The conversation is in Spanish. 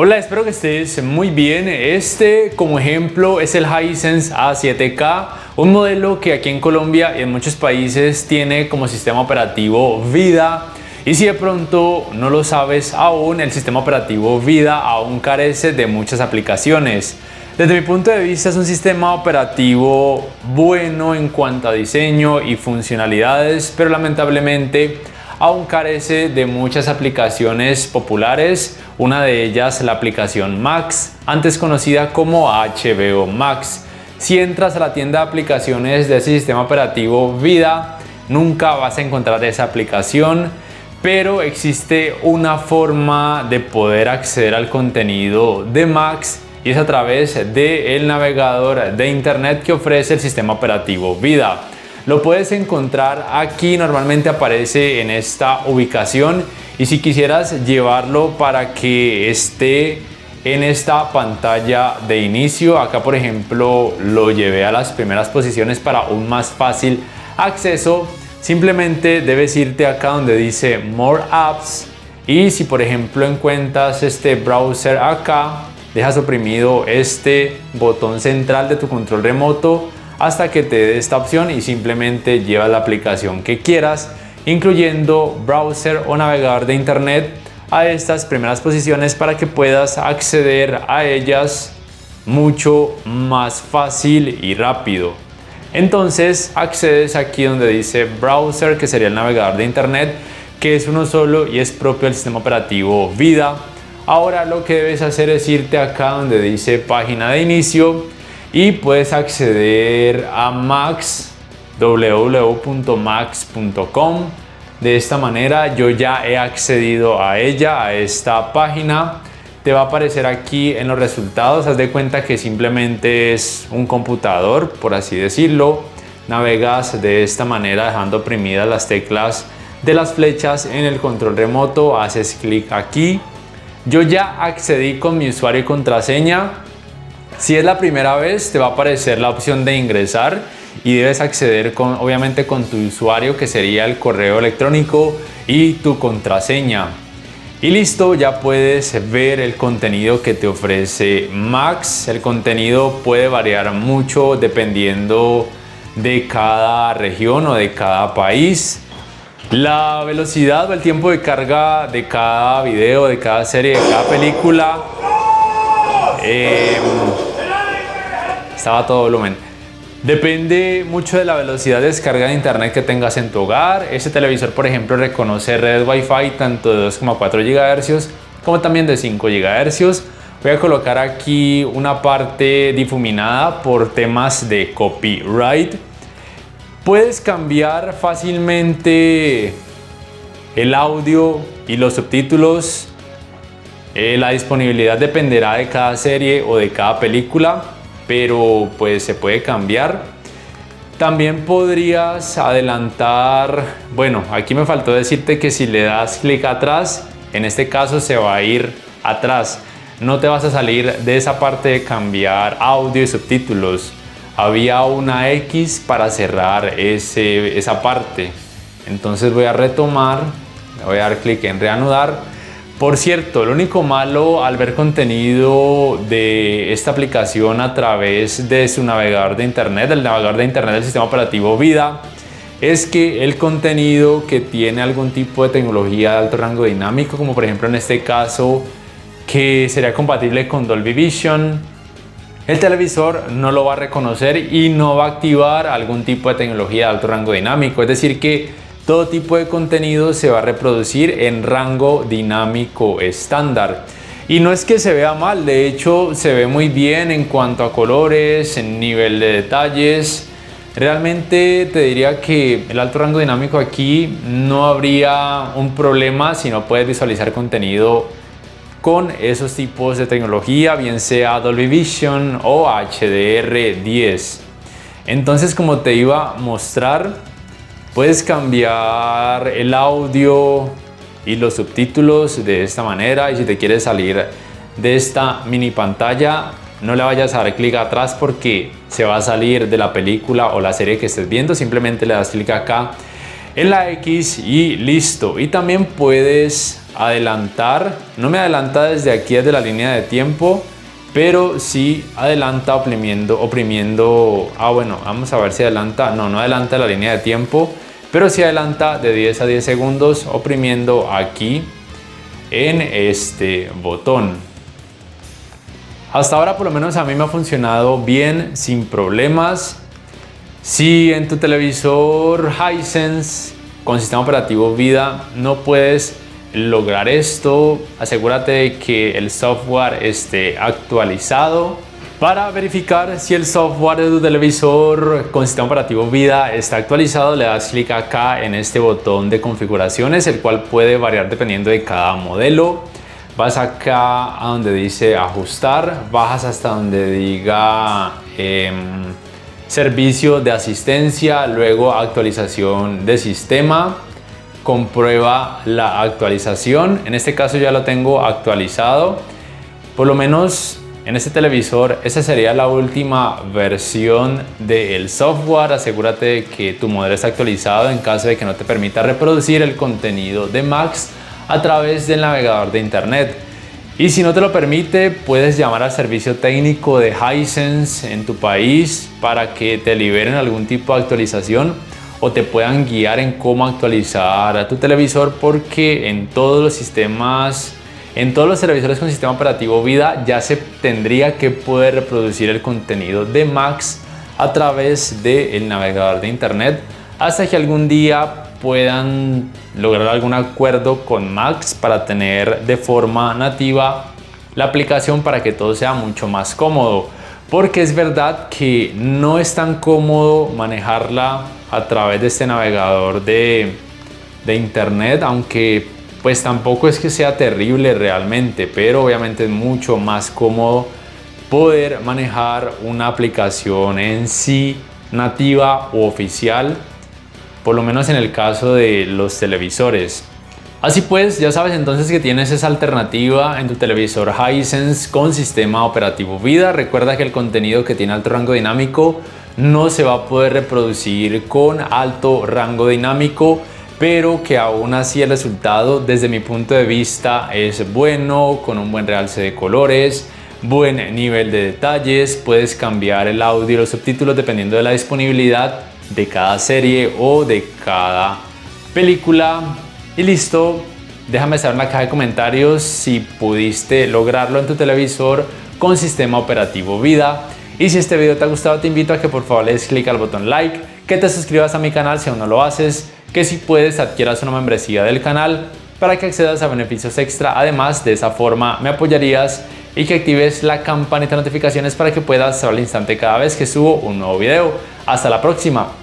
Hola, espero que estés muy bien. Como ejemplo es el Hisense A7K, un modelo que aquí en Colombia y en muchos países tiene como sistema operativo Vida. Y si de pronto no lo sabes aún, el sistema operativo Vida aún carece de muchas aplicaciones. Desde mi punto de vista es un sistema operativo bueno en cuanto a diseño y funcionalidades, pero lamentablemente aún carece de muchas aplicaciones populares, una de ellas la aplicación Max, antes conocida como HBO Max. Si entras a la tienda de aplicaciones de ese sistema operativo Vida, nunca vas a encontrar esa aplicación, pero existe una forma de poder acceder al contenido de Max y es a través del navegador de internet que ofrece el sistema operativo Vida. Lo puedes encontrar aquí, normalmente aparece en esta ubicación, y si quisieras llevarlo para que esté en esta pantalla de inicio, acá por ejemplo lo llevé a las primeras posiciones para un más fácil acceso, simplemente debes irte acá donde dice More Apps, y si por ejemplo encuentras este browser acá, dejas oprimido este botón central de tu control remoto hasta que te dé esta opción y simplemente llevas la aplicación que quieras, incluyendo browser o navegador de internet, a estas primeras posiciones para que puedas acceder a ellas mucho más fácil y rápido. Entonces accedes aquí donde dice browser, que sería el navegador de internet, que es uno solo y es propio del sistema operativo Vida. Ahora lo que debes hacer es irte acá donde dice página de inicio y puedes acceder a Max, www.max.com. De esta manera yo ya he accedido a ella, a esta página. Te va a aparecer aquí en los resultados. Haz de cuenta que simplemente es un computador, por así decirlo. Navegas de esta manera dejando oprimidas las teclas de las flechas en el control remoto. Haces clic aquí. Yo ya accedí con mi usuario y contraseña. Si es la primera vez, te va a aparecer la opción de ingresar y debes acceder obviamente con tu usuario, que sería el correo electrónico, y tu contraseña. Y listo, ya puedes ver el contenido que te ofrece Max. El contenido puede variar mucho dependiendo de cada región o de cada país. La velocidad o el tiempo de carga de cada video, de cada serie, de cada película estaba a todo volumen. Depende mucho de la velocidad de descarga de internet que tengas en tu hogar. Este televisor, por ejemplo, reconoce redes Wi-Fi tanto de 2,4 GHz como también de 5 GHz. Voy a colocar aquí una parte difuminada por temas de copyright. Puedes cambiar fácilmente el audio y los subtítulos. La disponibilidad dependerá de cada serie o de cada película, pero pues se puede cambiar. También podrías adelantar, bueno, aquí me faltó decirte que si le das clic atrás, en este caso se va a ir atrás. No te vas a salir de esa parte de cambiar audio y subtítulos. Había una X para cerrar esa parte. Entonces voy a retomar, voy a dar clic en reanudar. Por cierto, lo único malo al ver contenido de esta aplicación a través de su navegador de internet, el navegador de internet del sistema operativo Vida, es que el contenido que tiene algún tipo de tecnología de alto rango dinámico, como por ejemplo en este caso que sería compatible con Dolby Vision, el televisor no lo va a reconocer y no va a activar algún tipo de tecnología de alto rango dinámico. Es decir que todo tipo de contenido se va a reproducir en rango dinámico estándar. Y no es que se vea mal, de hecho se ve muy bien en cuanto a colores, en nivel de detalles. Realmente te diría que el alto rango dinámico aquí no habría un problema si no puedes visualizar contenido con esos tipos de tecnología, bien sea Dolby Vision o HDR10. Entonces, como te iba a mostrar, puedes cambiar el audio y los subtítulos de esta manera, y si te quieres salir de esta mini pantalla, no le vayas a dar clic atrás porque se va a salir de la película o la serie que estés viendo. Simplemente le das clic acá en la X y listo. Y también puedes adelantar, no me adelanta desde aquí, desde la línea de tiempo, pero sí adelanta oprimiendo, bueno, vamos a ver si adelanta, no adelanta la línea de tiempo, pero sí adelanta de 10 a 10 segundos oprimiendo aquí en este botón. Hasta ahora por lo menos a mí me ha funcionado bien, sin problemas. Si en tu televisor Hisense con sistema operativo Vida no puedes lograr esto, asegúrate de que el software esté actualizado. Para verificar si el software de tu televisor con sistema operativo Vida está actualizado, le das clic acá en este botón de configuraciones, el cual puede variar dependiendo de cada modelo. Vas acá a donde dice ajustar, bajas hasta donde diga servicio de asistencia, luego actualización de sistema, comprueba la actualización. En este caso ya lo tengo actualizado, por lo menos en este televisor. Esa sería la última versión del software. Asegúrate de que tu modelo está actualizado en caso de que no te permita reproducir el contenido de Max a través del navegador de internet. Y si no te lo permite, puedes llamar al servicio técnico de Hisense en tu país para que te liberen algún tipo de actualización o te puedan guiar en cómo actualizar a tu televisor, porque en todos los televisores con sistema operativo Vida ya se tendría que poder reproducir el contenido de Max a través del navegador de internet, hasta que algún día puedan lograr algún acuerdo con Max para tener de forma nativa la aplicación para que todo sea mucho más cómodo, porque es verdad que no es tan cómodo manejarla a través de este navegador de internet, aunque pues tampoco es que sea terrible realmente, pero obviamente es mucho más cómodo poder manejar una aplicación en sí nativa u oficial, por lo menos en el caso de los televisores. Así pues, ya sabes entonces que tienes esa alternativa en tu televisor Hisense con sistema operativo Vida. Recuerda que el contenido que tiene alto rango dinámico no se va a poder reproducir con alto rango dinámico, pero que aún así el resultado desde mi punto de vista es bueno, con un buen realce de colores, buen nivel de detalles. Puedes cambiar el audio y los subtítulos dependiendo de la disponibilidad de cada serie o de cada película. Y listo, déjame saber en la caja de comentarios si pudiste lograrlo en tu televisor con sistema operativo Vida. Y si este video te ha gustado, te invito a que por favor le des clic al botón like, que te suscribas a mi canal si aún no lo haces, que si puedes adquieras una membresía del canal para que accedas a beneficios extra. Además, de esa forma me apoyarías, y que actives la campanita de notificaciones para que puedas saber al instante cada vez que subo un nuevo video. Hasta la próxima.